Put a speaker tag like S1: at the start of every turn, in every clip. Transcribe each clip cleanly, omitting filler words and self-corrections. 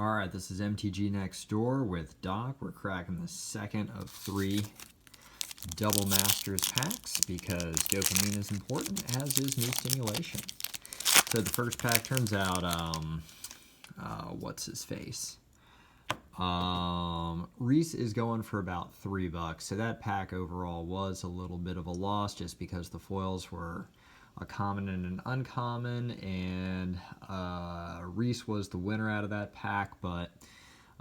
S1: Alright, this is MTG Next Door with Doc. We're cracking the second of 3 Double Masters packs because dopamine is important, as is new stimulation. So the first pack turns out, what's his face? Reese is going for about $3, so that pack overall was a little bit of a loss just because the foils were a common and an uncommon, and Reese was the winner out of that pack, but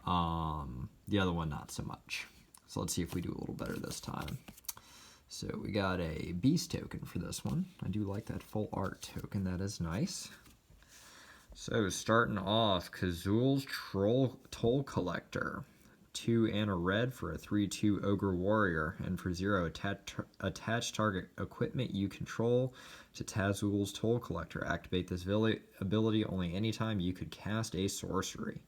S1: the other one not so much. So let's see if we do a little better this time. So we got a Beast token for this one. I do like that full art token, that is nice. So starting off, Kazul's Toll Collector. 2 and a red for a 3/2 Ogre Warrior, and for 0, attach target equipment you control to Tazul's Toll Collector. Activate this ability only anytime you could cast a sorcery.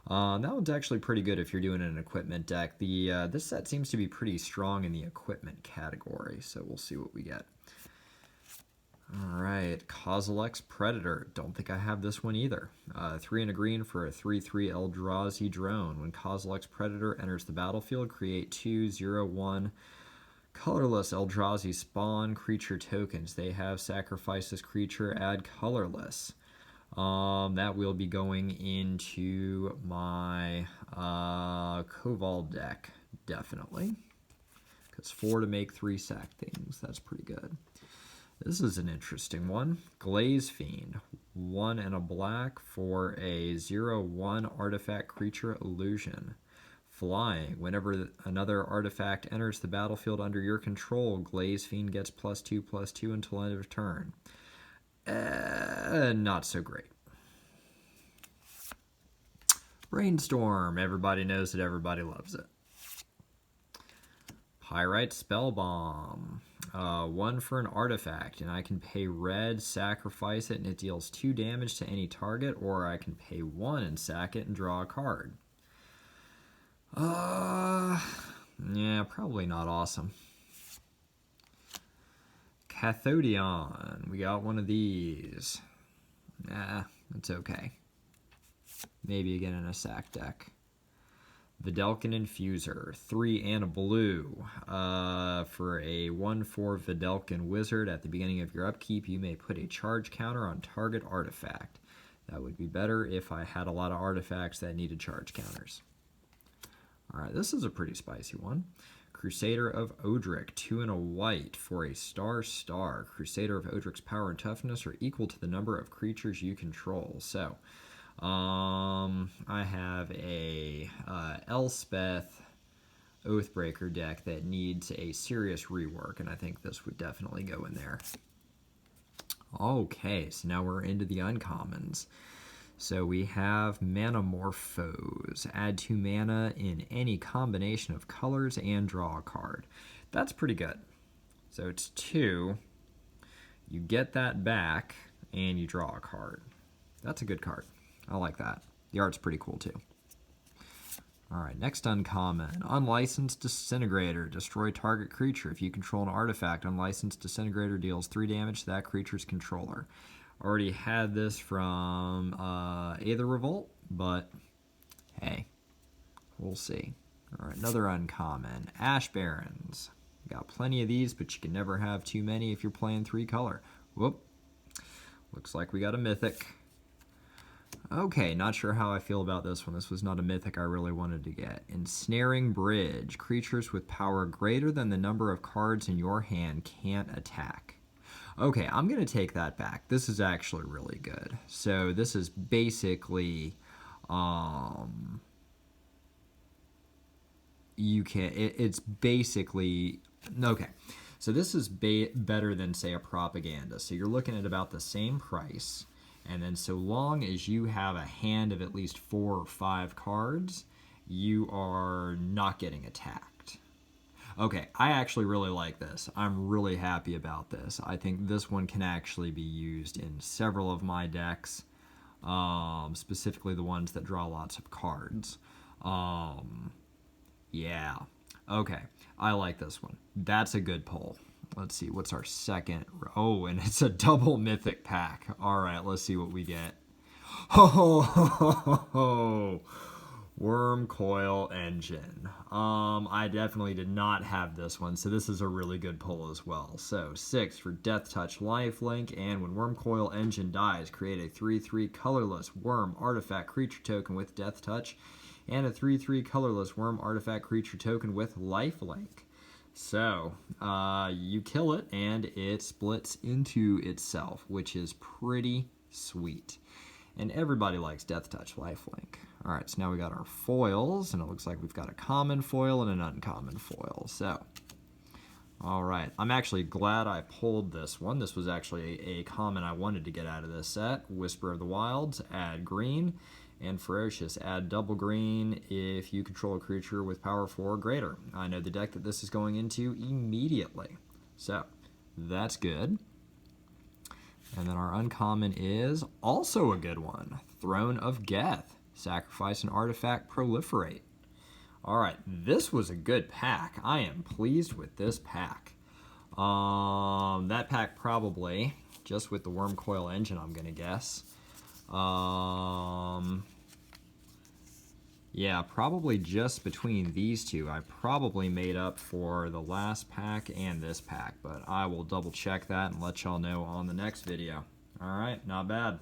S1: That one's actually pretty good if you're doing an equipment deck. This set seems to be pretty strong in the equipment category, so we'll see what we get. Alright, Kozilek's Predator. Don't think I have this one either. 3 and a green for a 3/3 Eldrazi drone. When Kozilek's Predator enters the battlefield, create 2/0/1 colorless Eldrazi spawn creature tokens. They have sacrificed this creature, add colorless. That will be going into my Koval deck, definitely. Because 4 to make 3 sack things, that's pretty good. This is an interesting one. Glaze Fiend. 1 and a black for a 0/1 artifact creature illusion. Flying. Whenever another artifact enters the battlefield under your control, Glaze Fiend gets +2/+2 until end of turn. Not so great. Brainstorm. Everybody knows it, everybody loves it. Pyrite Spellbomb. 1 for an artifact, and I can pay red, sacrifice it, and it deals 2 damage to any target, or I can pay 1 and sack it and draw a card. Yeah, probably not awesome. Cathodion. We got one of these. It's okay. Maybe again in a sack deck. Vedalken Infuser, 3 and a blue. For a 1/4 Vedalken Wizard, at the beginning of your upkeep, you may put a charge counter on target artifact. That would be better if I had a lot of artifacts that needed charge counters. Alright, this is a pretty spicy one. Crusader of Odric, 2 and a white for a star. Crusader of Odric's power and toughness are equal to the number of creatures you control. So, I have a Elspeth Oathbreaker deck that needs a serious rework, and I think this would definitely go in there. Okay, so now we're into the uncommons. So we have Manamorphose. Add 2 mana in any combination of colors and draw a card. That's pretty good. So it's 2. You get that back, and you draw a card. That's a good card. I like that. The art's pretty cool too. Alright, next uncommon. Unlicensed Disintegrator. Destroy target creature. If you control an artifact, Unlicensed Disintegrator deals 3 damage to that creature's controller. Already had this from Aether Revolt, but hey, we'll see. Alright, another uncommon. Ash Barrens. Got plenty of these, but you can never have too many if you're playing 3 color. Whoop. Looks like we got a mythic. Okay, not sure how I feel about this one. This was not a mythic I really wanted to get. Ensnaring Bridge. Creatures with power greater than the number of cards in your hand can't attack. Okay, I'm going to take that back. This is actually really good. So this is basically, it's basically, okay. So this is better than, say, a Propaganda. So you're looking at about the same price. And then so long as you have a hand of at least 4 or 5 cards, you are not getting attacked. Okay, I actually really like this. I'm really happy about this. I think this one can actually be used in several of my decks, specifically the ones that draw lots of cards. Yeah. Okay, I like this one. That's a good pull. Let's see, what's our second? Oh, and it's a double mythic pack. All right, let's see what we get. Ho ho ho ho ho ho. Wurmcoil Engine. I definitely did not have this one, so this is a really good pull as well. So 6 for Death Touch Lifelink, and when Wurmcoil Engine dies, create a 3/3 colorless worm artifact creature token with Death Touch, and a 3/3 colorless worm artifact creature token with Lifelink. So you kill it, and it splits into itself, which is pretty sweet. And everybody likes Death Touch Lifelink. All right, so now we got our foils, and it looks like we've got a common foil and an uncommon foil. So, all right, I'm actually glad I pulled this one. This was actually a common I wanted to get out of this set. Whisper of the Wilds, add green, and Ferocious, add double green if you control a creature with power 4 or greater. I know the deck that this is going into immediately. So, that's good. And then our uncommon is also a good one. Throne of Geth. Sacrifice an artifact, proliferate. All right, this was a good pack. I am pleased with this pack. That pack probably, just with the Wurmcoil Engine, I'm going to guess. Yeah, probably just between these two. I probably made up for the last pack and this pack, but I will double check that and let y'all know on the next video. All right, not bad.